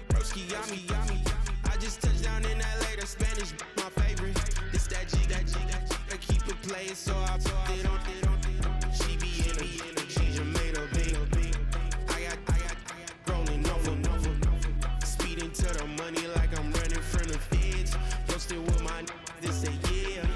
Broski got me. I just touched down in LA, the Spanish, my favorite. This that G, I keep it playing, so I put it on. She be in the G, Jamaica, big. I got rolling over. Speeding to the money like I'm running from the feds. Posted with my they say yeah.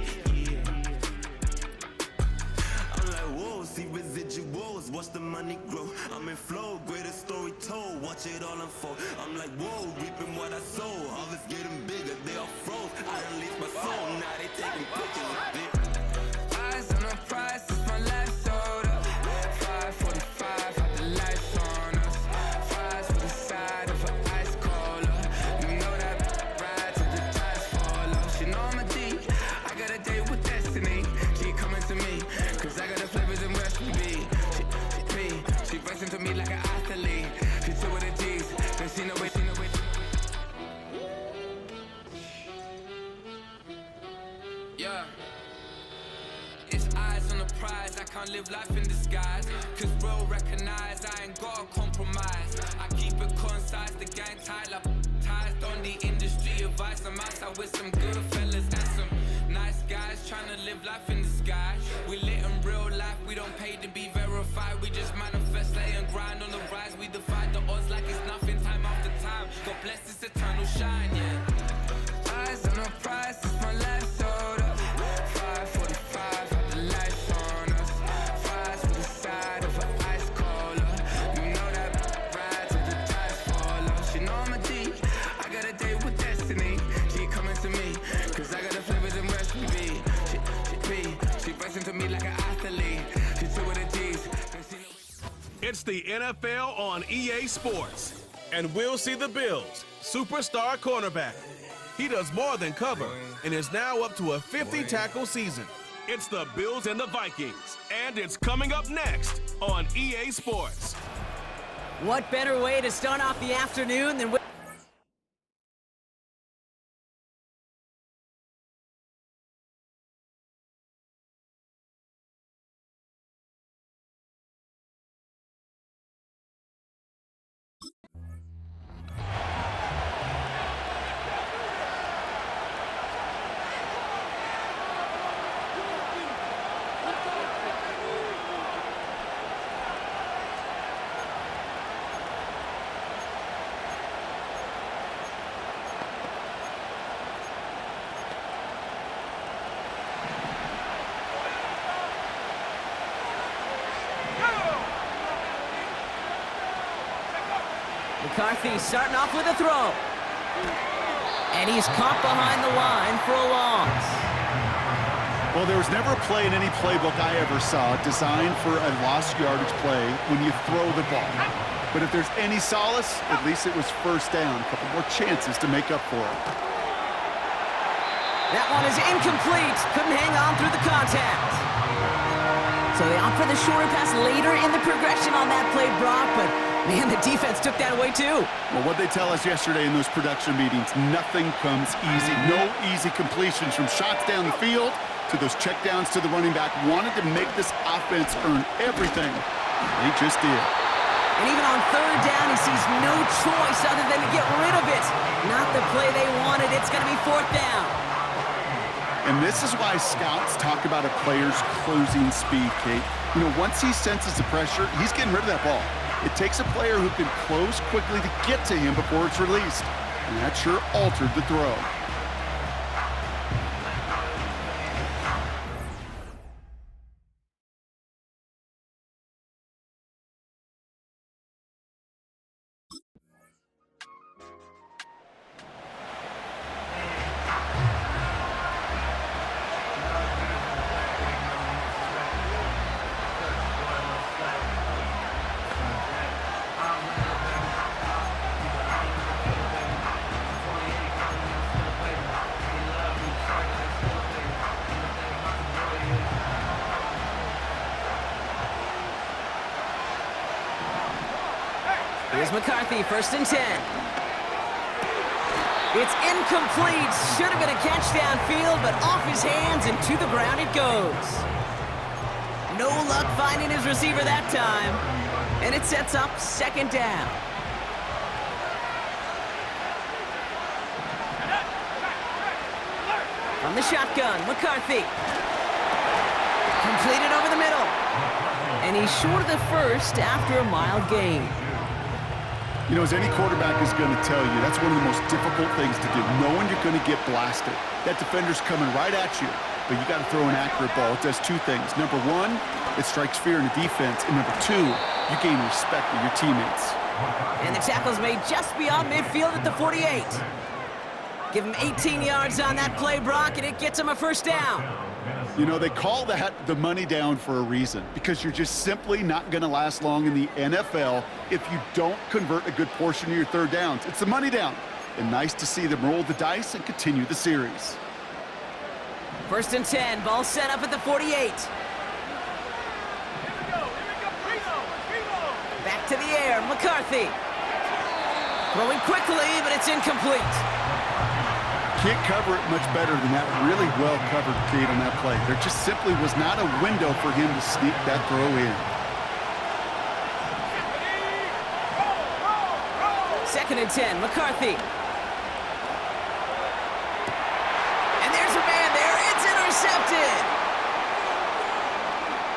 I'm like, whoa, see residuals, watch the money grow. I'm in flow, greatest story told, watch it all unfold. I'm like, whoa, reaping what I sow. Harvest getting bigger, they all froze. I unleashed my soul, now they taking pictures of it. Eyes on the prize, it's my last soda. 5:45, had the lights on us. Fries with the side of an ice cola. You know that ride till the tires fall off. She know I'm a D, I got a date with destiny. She coming to me, cause I got the flavors and recipe. She racing to me like an athlete. She took with the G's, then she know it. Yeah. It's eyes on the prize, I can't live life in disguise. Cause bro recognize I ain't gotta compromise. I keep it concise, the gang tight like ties. On the industry advice, I'm outside with some good fellas and some nice guys trying to live life in the sky. We lit in real life, we don't pay to be verified. We just manifest, lay and grind on the rise. We defy the odds like it's nothing, time after time. God bless this eternal shine, yeah. Eyes on the prize, it's my last soda. 5:45, had the lights on us. Fries with the side of an ice cola. You know that ride till the tires fall off. She know I'm a D, I got a date with destiny. She coming to me, cause I got the flavors and recipe. She racing to me like an athlete. She took with the G's. It's the NFL on EA Sports. And we'll see the Bills' superstar cornerback. He does more than cover and is now up to a 50-tackle season. It's the Bills and the Vikings, and it's coming up next on EA Sports. What better way to start off the afternoon than with McCarthy starting off with a throw. And he's caught behind the line for a loss. Well, there was never a play in any playbook I ever saw designed for a lost yardage play when you throw the ball. But if there's any solace, at least it was first down. A couple more chances to make up for it. That one is incomplete. Couldn't hang on through the contact. So they opt for the shorter pass later in the progression on that play, Brock, but man, the defense took that away too. Well, what they tell us yesterday in those production meetings, nothing comes easy. No easy completions from shots down the field to those checkdowns to the running back. Wanted to make this offense earn everything. They just did. And even on third down, he sees no choice other than to get rid of it. Not the play they wanted. It's going to be fourth down. And this is why scouts talk about a player's closing speed, Kate. You know, once he senses the pressure, he's getting rid of that ball. It takes a player who can close quickly to get to him before it's released. And that sure altered the throw. Here's McCarthy, 1st and 10. It's incomplete. Should have been a catch downfield, but off his hands and to the ground it goes. No luck finding his receiver that time. And it sets up second down. From the shotgun, McCarthy. Completed over the middle. And he's short of the first after a mild gain. You know, as any quarterback is going to tell you, that's one of the most difficult things to do, knowing you're going to get blasted. That defender's coming right at you, but you got to throw an accurate ball. It does two things. Number one, it strikes fear in the defense, and number two, you gain respect of your teammates. And the tackle's made just beyond midfield at the 48. Give him 18 yards on that play, Brock, and it gets him a first down. You know, they call that the money down for a reason, because you're just simply not going to last long in the NFL if you don't convert a good portion of your third downs. It's the money down. And nice to see them roll the dice and continue the series. First and 10, ball set up at the 48. Back to the air, McCarthy. Throwing quickly, but it's incomplete. Can't cover it much better than that really well-covered kid on that play. There just simply was not a window for him to sneak that throw in. Second and 10, McCarthy. And there's a man there. It's intercepted.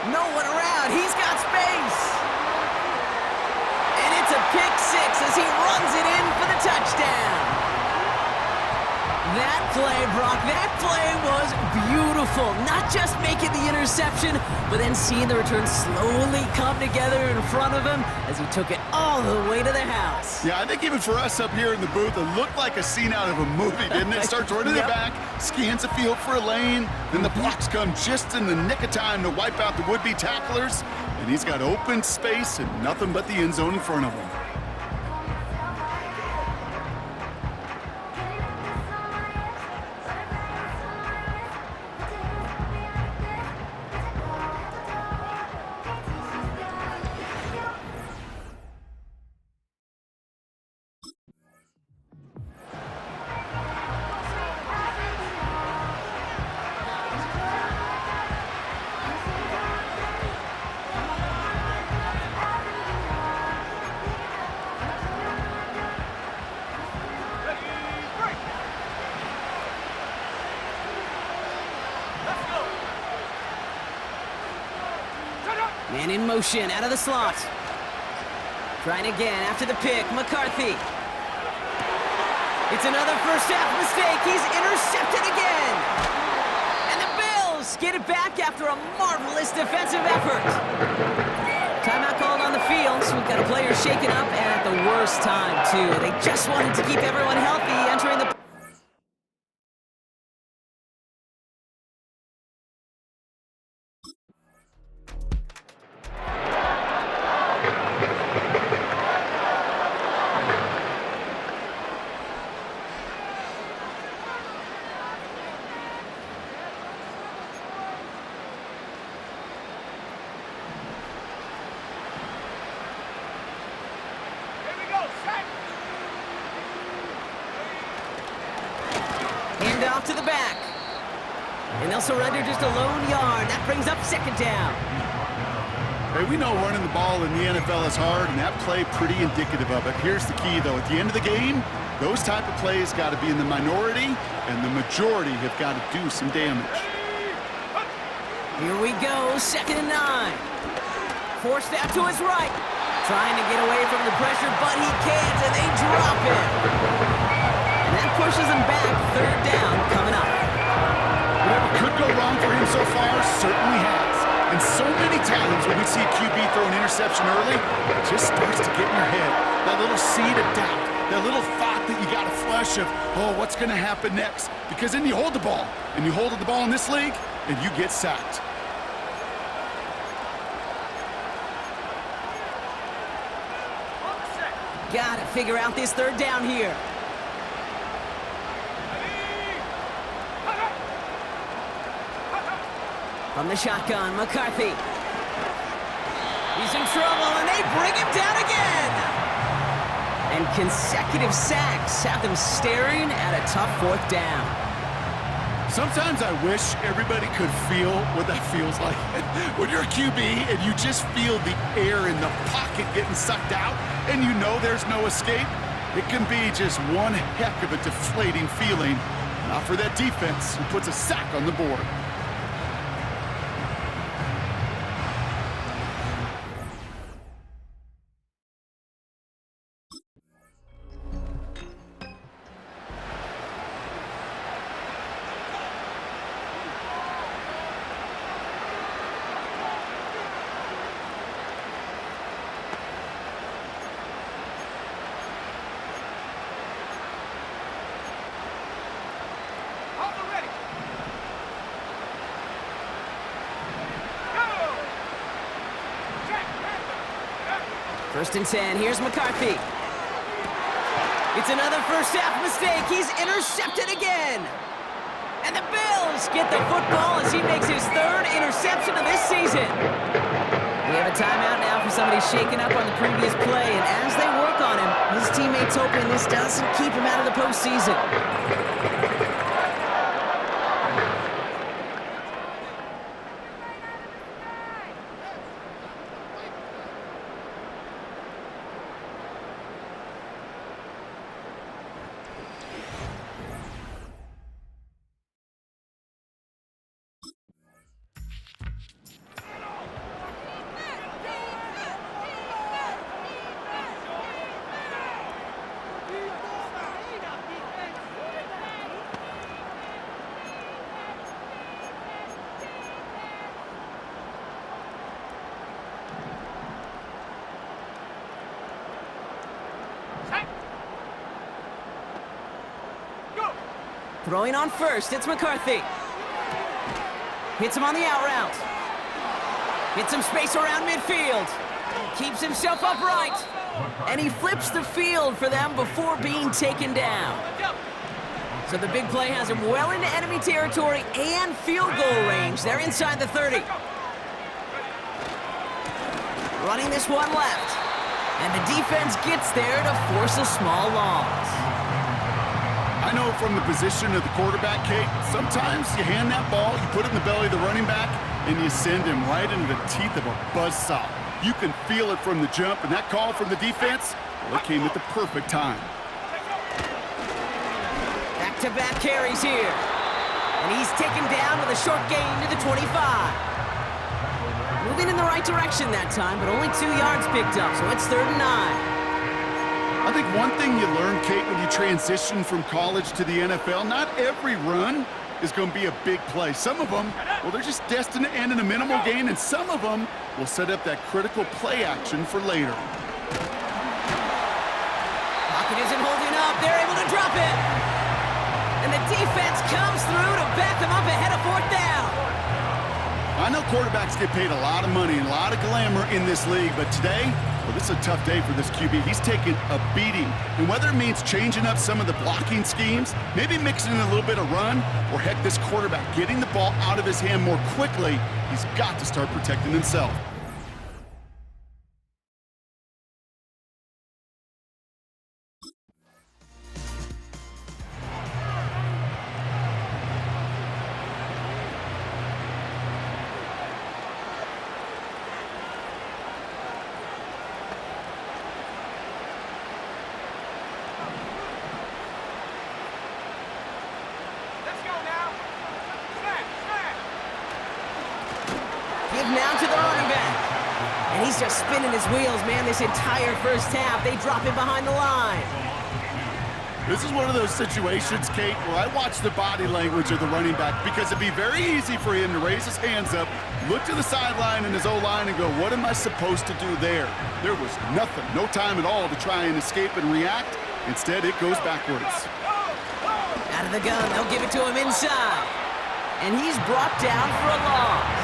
No one around. He's got space. And it's a pick six as he runs it in for the touchdown. That play, Brock, that play was beautiful. Not just making the interception, but then seeing the return slowly come together in front of him as he took it all the way to the house. Yeah, I think even for us up here in the booth, it looked like a scene out of a movie, didn't it? Starts running it back, scans the field for a lane, then the blocks come just in the nick of time to wipe out the would-be tacklers, and he's got open space and nothing but the end zone in front of him. Man in motion, out of the slot. Trying again after the pick, McCarthy. It's another first half mistake. He's intercepted again. And the Bills get it back after a marvelous defensive effort. Timeout called on the field, so we've got a player shaken up, and at the worst time, too. They just wanted to keep everyone healthy entering the... Off to the back. And they'll surrender just a lone yard. That brings up second down. Hey, we know running the ball in the NFL is hard, and that play pretty indicative of it. Here's the key, though. At the end of the game, those type of plays got to be in the minority, and the majority have got to do some damage. Here we go, second and 9. Forced out to his right. Trying to get away from the pressure, but he can't, and they drop him. And that pushes him back, third down coming up. Whatever could go wrong for him so far certainly has. And so many times when we see a QB throw an interception early, it just starts to get in your head. That little seed of doubt, that little thought that you got a flush of, oh, what's going to happen next? Because then you hold the ball, and you hold the ball in this league, and you get sacked. Got to figure out this third down here. From the shotgun, McCarthy. He's in trouble, and they bring him down again. And consecutive sacks have them staring at a tough 4th down. Sometimes I wish everybody could feel what that feels like. When you're a QB and you just feel the air in the pocket getting sucked out and you know there's no escape, it can be just one heck of a deflating feeling. Not for that defense who puts a sack on the board. First and 10, here's McCarthy. It's another first-half mistake. He's intercepted again. And the Bills get the football as he makes his 3rd interception of this season. We have a timeout now for somebody shaken up on the previous play, and as they work on him, his teammates hoping this doesn't keep him out of the postseason. Throwing on first, it's McCarthy. Hits him on the out route. Hits some space around midfield. Keeps himself upright. And he flips the field for them before being taken down. So the big play has him well into enemy territory and field goal range. They're inside the 30. Running this one left. And the defense gets there to force a small loss. I know from the position of the quarterback, Kate, sometimes you hand that ball, you put it in the belly of the running back, and you send him right into the teeth of a buzzsaw. You can feel it from the jump, and that call from the defense, well, it came at the perfect time. Back-to-back carries here. And he's taken down with a short gain to the 25. Moving in the right direction that time, but only 2 yards picked up, so it's 3rd and 9. I think one thing you learn, Kate, when you transition from college to the NFL, not every run is going to be a big play. Some of them, well, they're just destined to end in a minimal gain, and some of them will set up that critical play action for later. Pocket isn't holding up. They're able to drop it. And the defense comes through to back them up ahead of 4th down. I know quarterbacks get paid a lot of money and a lot of glamour in this league, but today, well, this is a tough day for this QB. He's taking a beating. And whether it means changing up some of the blocking schemes, maybe mixing in a little bit of run, or heck, this quarterback getting the ball out of his hand more quickly, he's got to start protecting himself. Now to the running back. And he's just spinning his wheels, man, this entire first half. They drop him behind the line. This is one of those situations, Kate, where I watch the body language of the running back because it'd be very easy for him to raise his hands up, look to the sideline and his O-line and go, what am I supposed to do there? There was nothing, no time at all to try and escape and react. Instead, it goes backwards. Out of the gun, they'll give it to him inside. And he's brought down for a loss.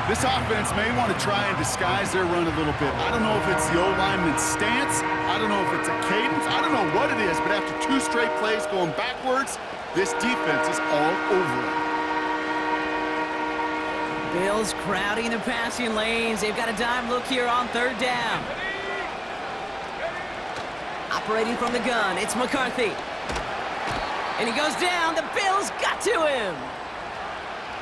This offense may want to try and disguise their run a little bit. I don't know if it's the O-lineman's stance. I don't know if it's a cadence. I don't know what it is, but after 2 straight plays going backwards, this defense is all over it. Bills crowding the passing lanes. They've got a dime look here on 3rd down. Operating from the gun, it's McCarthy. And he goes down. The Bills got to him.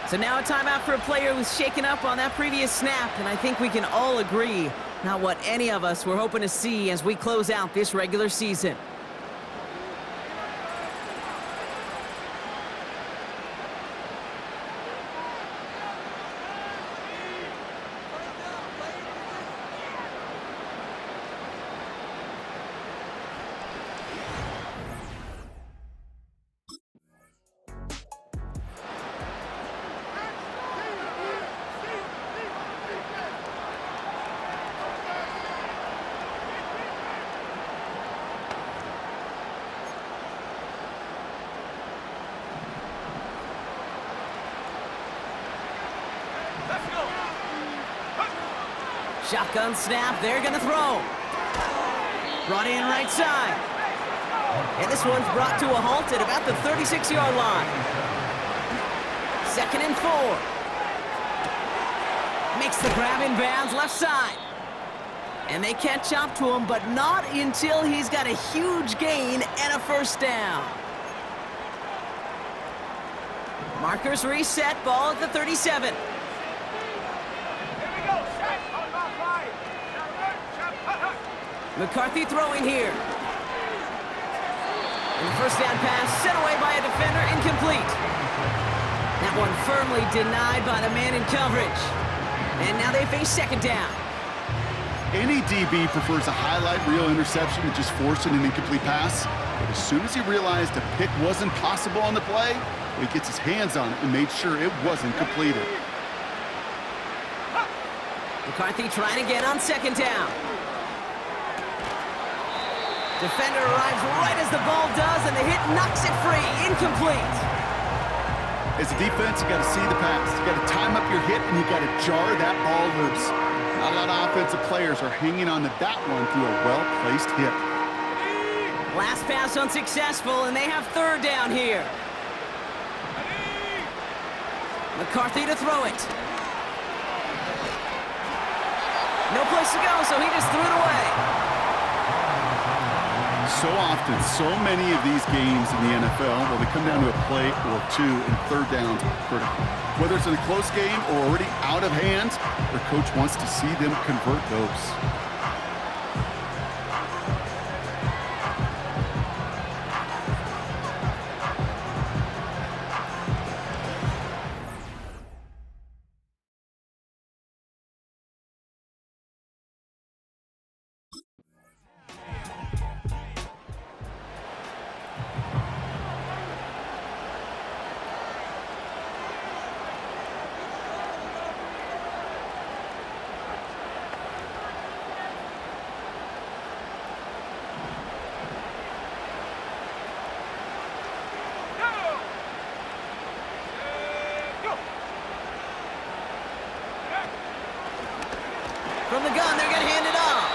So now a timeout for a player who's shaken up on that previous snap, and I think we can all agree, not what any of us were hoping to see as we close out this regular season. Shotgun snap, they're gonna throw. Brought in right side. And this one's brought to a halt at about the 36-yard line. 2nd and 4. Makes the grab in bounds left side. And they catch up to him, but not until he's got a huge gain and a first down. Markers reset, ball at the 37. McCarthy throwing here. And the first down pass sent away by a defender, incomplete. That one firmly denied by the man in coverage. And now they face 2nd down. Any DB prefers a highlight reel interception to just forcing an incomplete pass. But as soon as he realized a pick wasn't possible on the play, he gets his hands on it and made sure it wasn't completed. McCarthy trying again on 2nd down. Defender arrives right as the ball does, and the hit knocks it free. Incomplete. As a defense, you got to see the pass. You got to time up your hit, and you got to jar that ball loose. Not a lot of offensive players are hanging on to that one through a well-placed hit. Last pass unsuccessful, and they have 3rd down here. McCarthy to throw it. No place to go, so he just threw it away. So often, so many of these games in the NFL, well, they come down to a play or two, and 3rd downs are critical. Whether it's in a close game or already out of hand, their coach wants to see them convert those. From the gun, they're going to hand it off.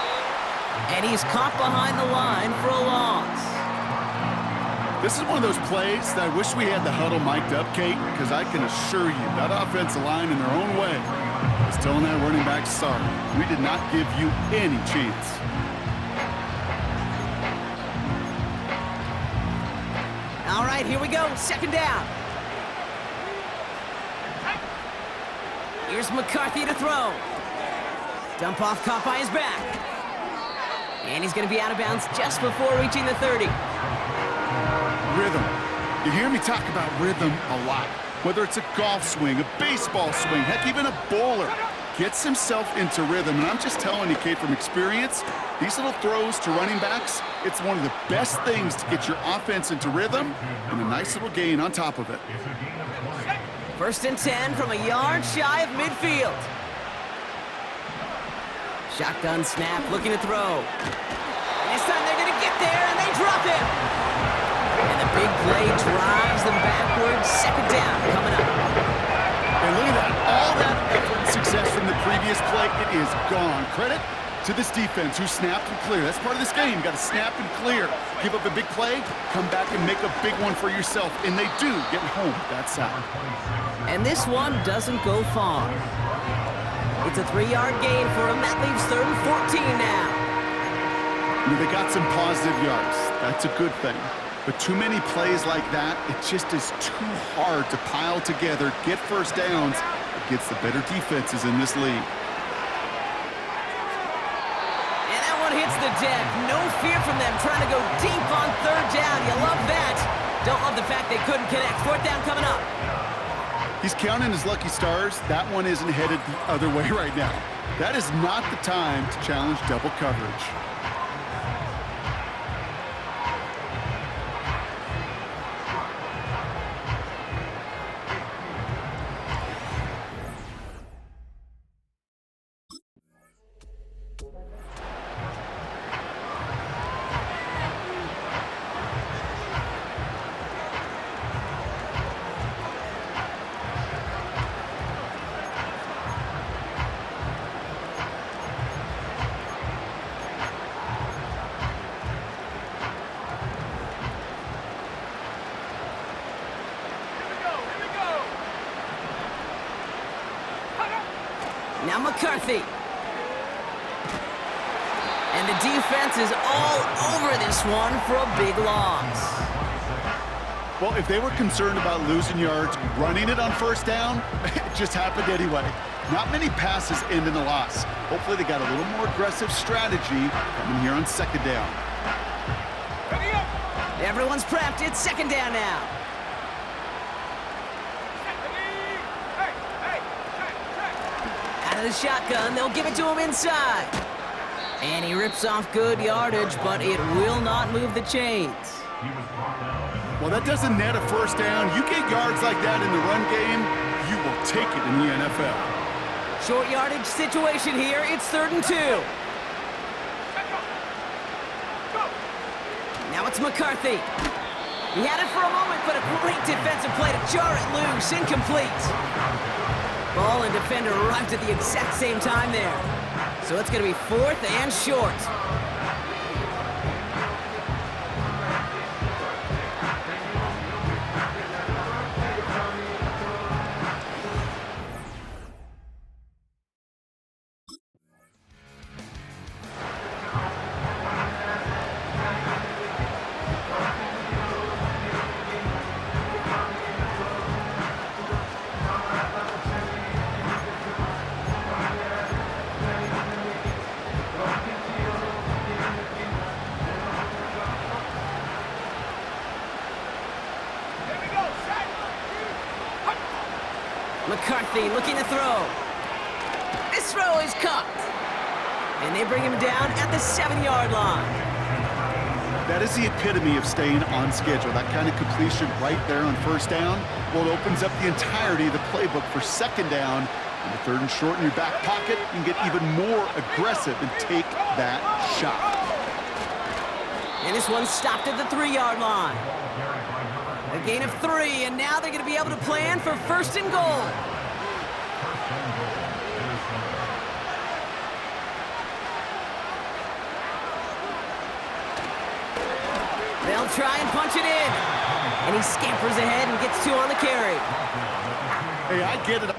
And he's caught behind the line for a loss. This is one of those plays that I wish we had the huddle mic'd up, Kate, because I can assure you that offensive line in their own way is telling that running back, sorry, we did not give you any chance. All right, here we go. 2nd down. Here's McCarthy to throw. Dump off caught by his back. And he's going to be out of bounds just before reaching the 30. Rhythm. You hear me talk about rhythm a lot. Whether it's a golf swing, a baseball swing, heck, even a bowler gets himself into rhythm. And I'm just telling you, Kate, from experience, these little throws to running backs, it's one of the best things to get your offense into rhythm and a nice little gain on top of it. 1st and 10 from a yard shy of midfield. Shotgun snap, looking to throw. And this time they're going to get there, and they drop him. And the big play drives them backwards. 2nd down coming up. And look at that. All that effort and success from the previous play, it is gone. Credit to this defense who snapped and cleared. That's part of this game. You got to snap and clear. Give up a big play, come back and make a big one for yourself. And they do get home that side. And this one doesn't go far. It's a 3-yard gain for him. That leaves 3rd and 14 now. They got some positive yards. That's a good thing. But too many plays like that, it just is too hard to pile together, get first downs against the better defenses in this league. And that one hits the deck. No fear from them trying to go deep on third down. You love that. Don't love the fact they couldn't connect. Fourth down coming up. He's counting his lucky stars. That one isn't headed the other way right now. That is not the time to challenge double coverage. Now McCarthy. And the defense is all over this one for a big loss. Well, if they were concerned about losing yards, running it on first down, it just happened anyway. Not many passes end in a loss. Hopefully they got a little more aggressive strategy coming here on second down. Everyone's prepped. It's second down now. Out of the shotgun, they'll give it to him inside. And he rips off good yardage, but it will not move the chains. Well, that doesn't net a first down. You get yards like that in the run game, you will take it in the NFL. Short yardage situation here. It's 3rd and 2. Now it's McCarthy. He had it for a moment, but a great defensive play to jar it loose. Incomplete. Ball and defender arrived at the exact same time there. So it's going to be 4th and short. McCarthy looking to throw. This throw is caught. And they bring him down at the 7-yard line. That is the epitome of staying on schedule. That kind of completion right there on first down. Well, it opens up the entirety of the playbook for second down. And the 3rd and short in your back pocket, you can get even more aggressive and take that shot. And this one's stopped at the 3-yard line. A gain of 3, and now they're going to be able to plan for 1st and goal. They'll try and punch it in. And he scampers ahead and gets 2 on the carry. Hey, I get it.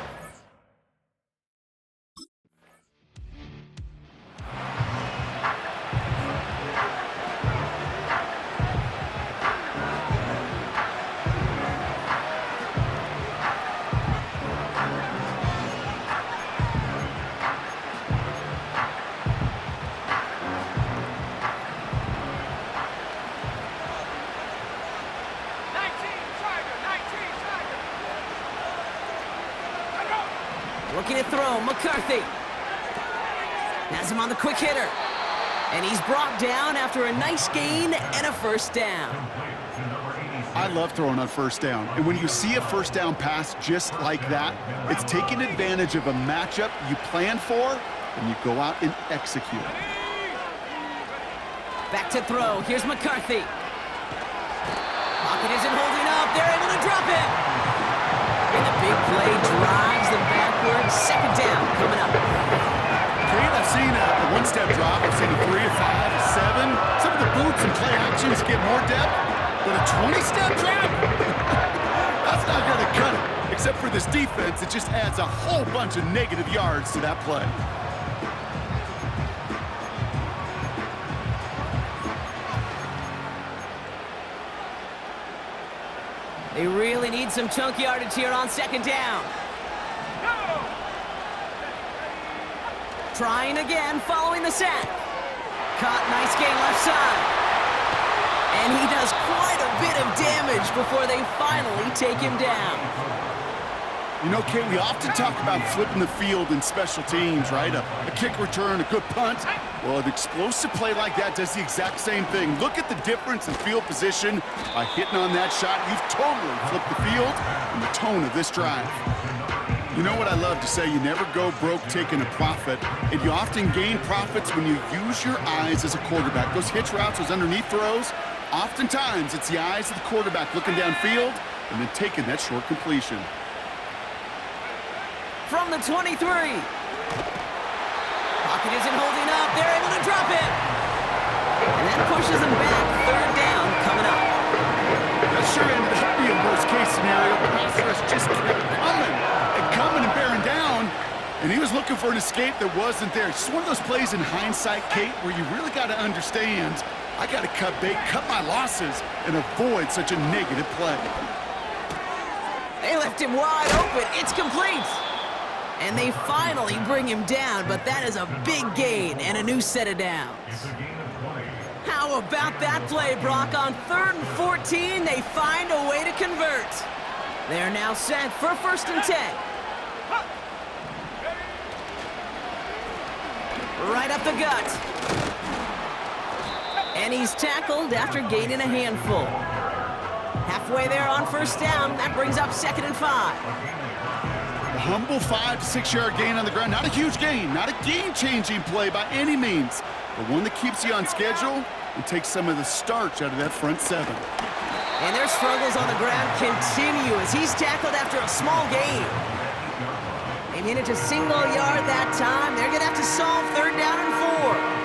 Looking to throw, McCarthy. Has him on the quick hitter. And he's brought down after a nice gain and a first down. I love throwing on first down. And when you see a first down pass just like that, it's taking advantage of a matchup you plan for, and you go out and execute. Back to throw. Here's McCarthy. Pocket isn't holding up. They're able to drop it. And the big play drives them backwards. Second down coming up. Kate, I've seen a one-step drop. I've seen a 3, a 5, a 7. Some of the boots and play actions get more depth. But a 20-step drop? That's not going to cut it. Except for this defense, it just adds a whole bunch of negative yards to that play. They really need some chunk yardage here on second down. Trying again, following the sack. Caught, nice gain left side. And he does quite a bit of damage before they finally take him down. You know, Kate, we often talk about flipping the field in special teams, right? A kick return, a good punt. Well, an explosive play like that does the exact same thing. Look at the difference in field position. By hitting on that shot, you've totally flipped the field and the tone of this drive. You know what I love to say? You never go broke taking a profit, and you often gain profits when you use your eyes as a quarterback. Those hitch routes, those underneath throws, oftentimes it's the eyes of the quarterback looking downfield and then taking that short completion. From the 23. Pocket isn't holding up. They're able to drop it. And that pushes them back. Third down coming up. That sure ended up being worst-case scenario. The pass rush just kept coming and bearing down, and he was looking for an escape that wasn't there. It's just one of those plays in hindsight, Kate, where you really got to understand, I got to cut bait, cut my losses, and avoid such a negative play. They left him wide open. It's complete. And they finally bring him down, but that is a big gain and a new set of downs. How about that play, Brock? On 3rd and 14, they find a way to convert. They're now set for 1st and 10. Right up the gut. And he's tackled after gaining a handful. Halfway there on 1st down. That brings up 2nd and 5. A humble 5 to 6 yard gain on the ground. Not a huge gain, not a game-changing play by any means, but one that keeps you on schedule and takes some of the starch out of that front 7. And their struggles on the ground continue as he's tackled after a small gain. They made it to single yard that time. They're going to have to solve 3rd down and 4.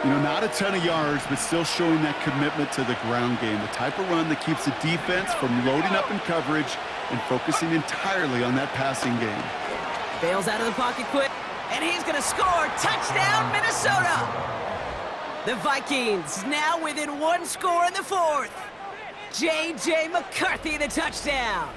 You know, not a ton of yards, but still showing that commitment to the ground game. The type of run that keeps the defense from loading up in coverage and focusing entirely on that passing game. Bails out of the pocket quick, and he's going to score. Touchdown, Minnesota! The Vikings now within 1 score in the 4th. J.J. McCarthy, the touchdown.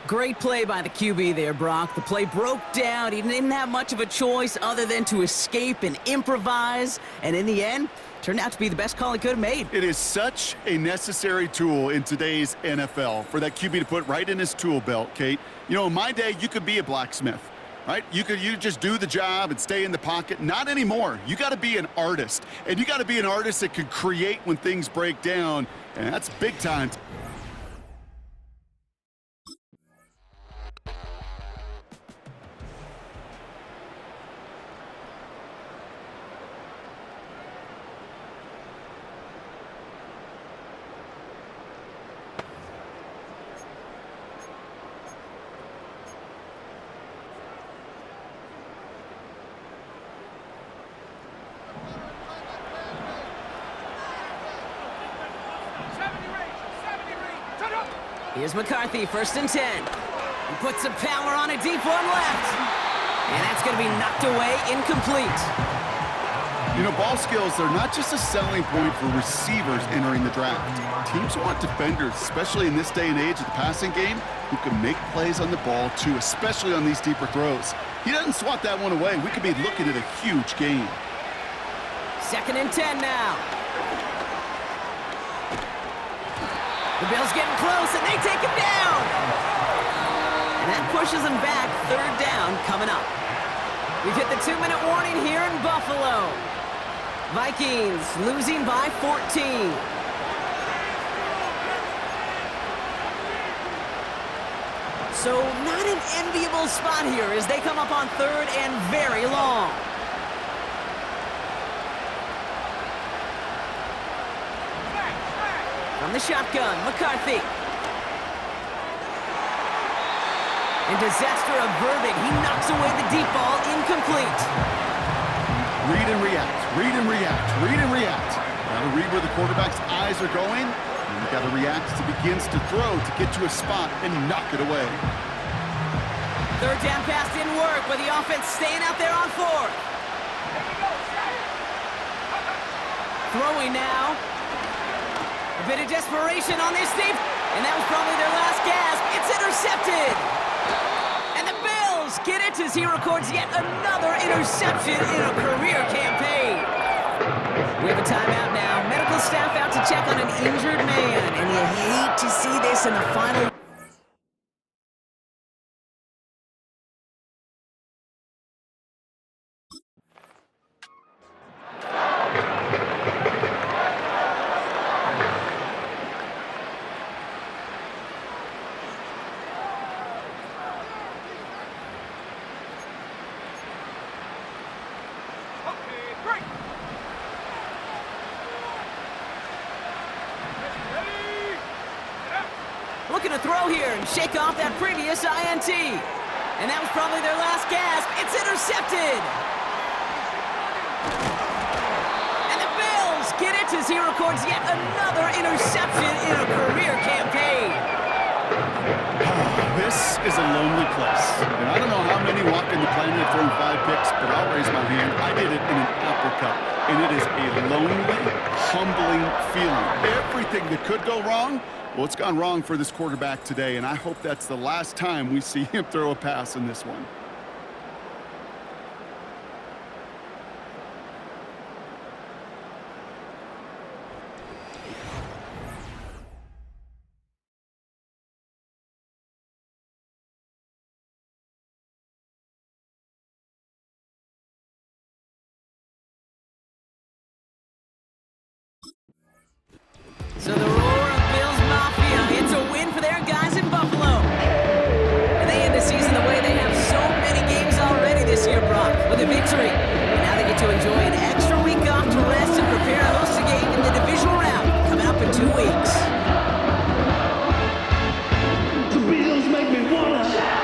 Great play by the QB there, Brock. The play broke down. He didn't have much of a choice other than to escape and improvise. And in the end, turned out to be the best call he could have made. It is such a necessary tool in today's NFL for that QB to put right in his tool belt, Kate. You know, in my day, you could be a blacksmith, right? You just do the job and stay in the pocket. Not anymore. You got to be an artist. And you got to be an artist that can create when things break down. And that's big time. Here's McCarthy, 1st and 10. He puts some power on a deep one left. And that's going to be knocked away, incomplete. You know, ball skills are not just a selling point for receivers entering the draft. Teams want defenders, especially in this day and age of the passing game, who can make plays on the ball too, especially on these deeper throws. He doesn't swat that one away. We could be looking at a huge gain. 2nd and 10 now. The Bills getting close, and they take him down. And that pushes him back. 3rd down coming up. We've hit the 2-minute warning here in Buffalo. Vikings losing by 14. So not an enviable spot here as they come up on 3rd and very long. From the shotgun, McCarthy. And disaster averted. He knocks away the deep ball, incomplete. Read and react, read and react, read and react. Got to read where the quarterback's eyes are going, and you got to react as he begins to throw to get to a spot and knock it away. 3rd down pass didn't work, but the offense staying out there on 4th. Throwing now. A bit of desperation on this deep. And that was probably their last gasp. It's intercepted. And the Bills get it as he records yet another interception in a career campaign. We have a timeout now. Medical staff out to check on an injured man. And you hate to see this in the final. Looking to throw here and shake off that previous INT. And that was probably their last gasp. It's intercepted. And the Bills get it as he records yet another interception in a career campaign. This is a lonely place. And I don't know how many walk in the planet have thrown 5 picks, but I'll raise my hand. I did it in an Apple Cup. And it is a lonely, humbling feeling. Everything that could go wrong, well, it's gone wrong for this quarterback today, and I hope that's the last time we see him throw a pass in this one. So the roar of Bills Mafia, it's a win for their guys in Buffalo. And they end the season the way they have so many games already this year, Brock, with a victory. And now they get to enjoy an extra week off to rest and prepare to host a game in the divisional round coming up in 2 weeks. The Bills make me wanna shout.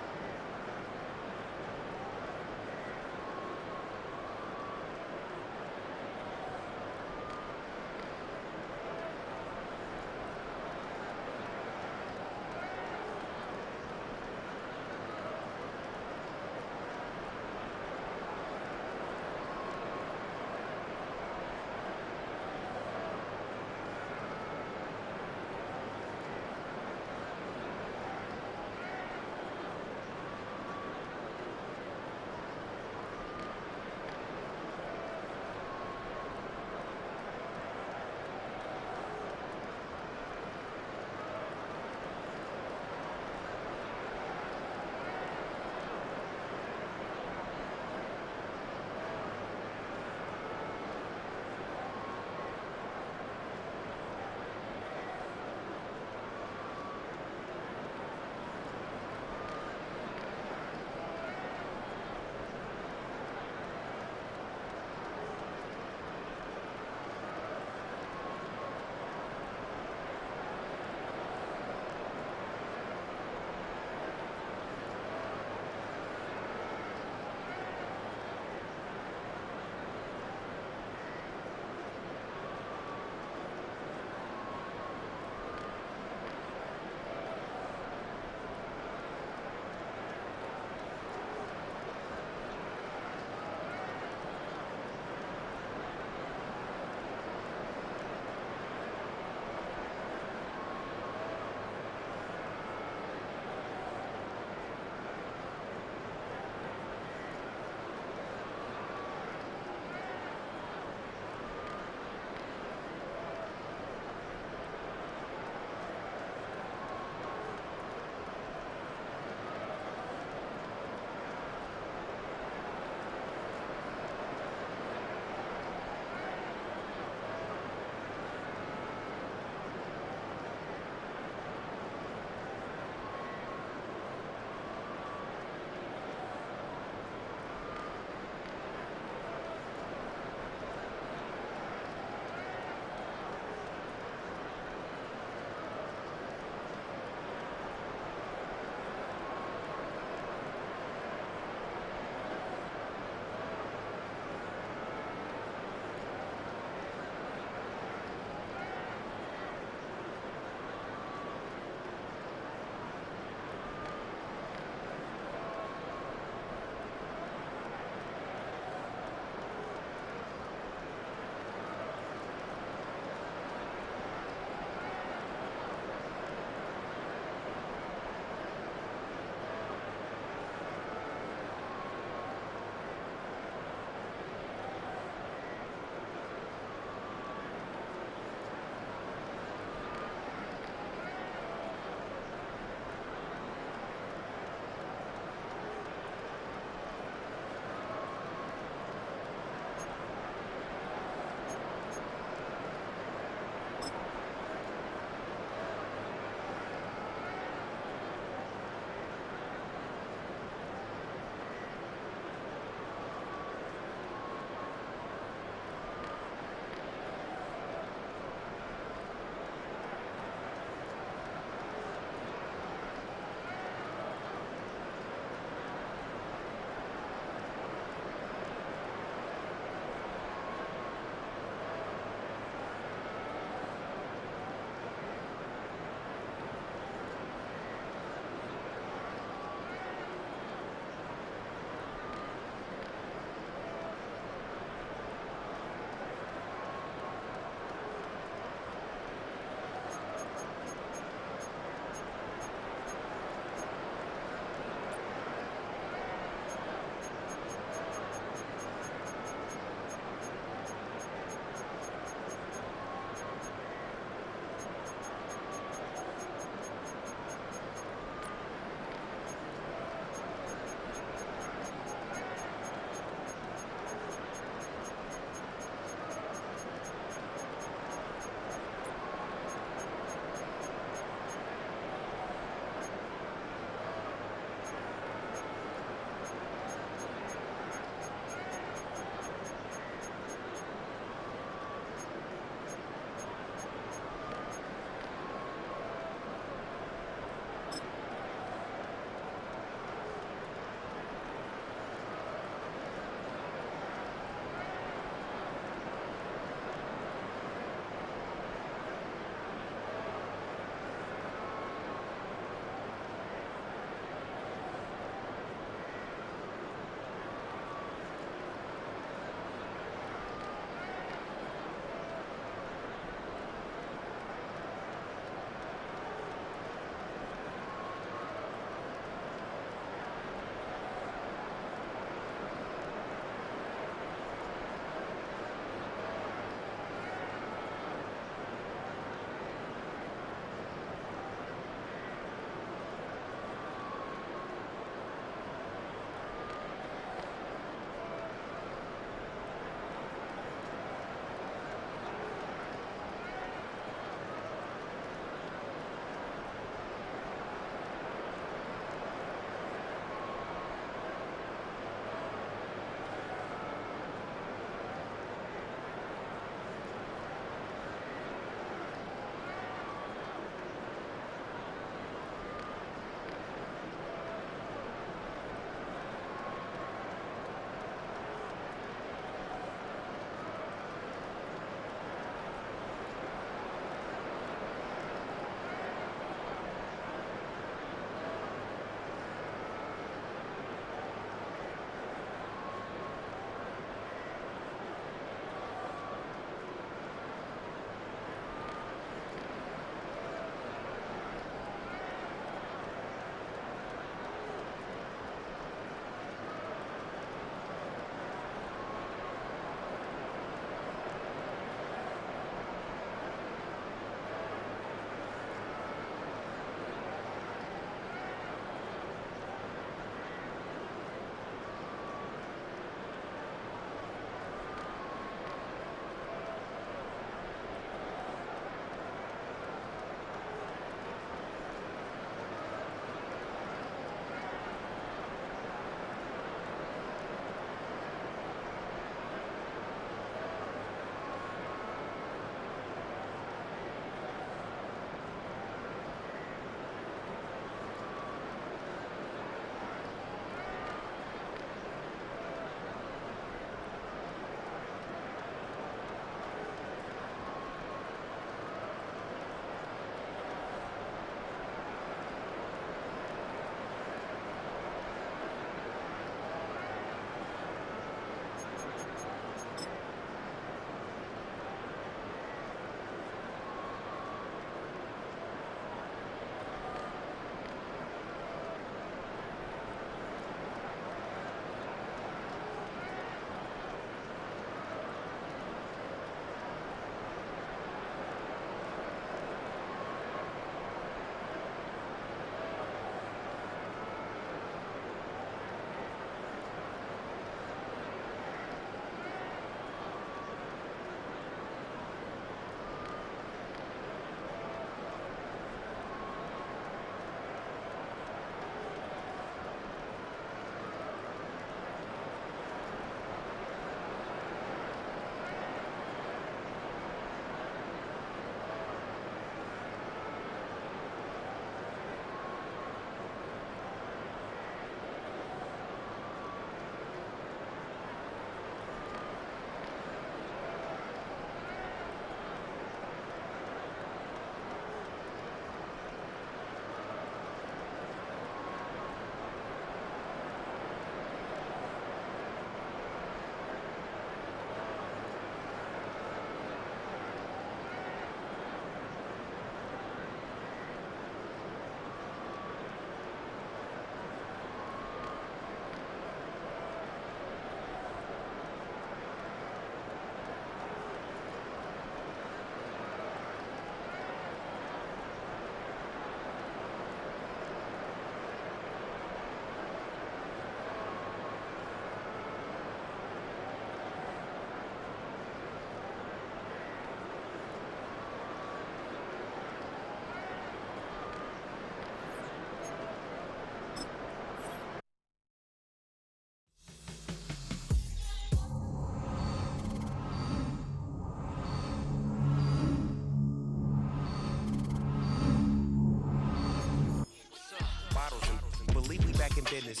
business.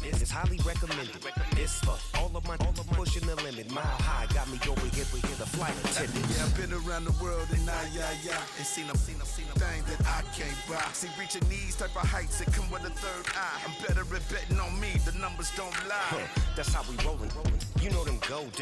This is highly recommended. This for all of my pushing the limit. Mile high got me over here the flight attendant. Yeah, I've been around the world and ain't seen a thing that I can't buy. See, reaching these type of heights that come with a third eye. I'm better at betting on me. The numbers don't lie. That's how we rollin'. You know them gold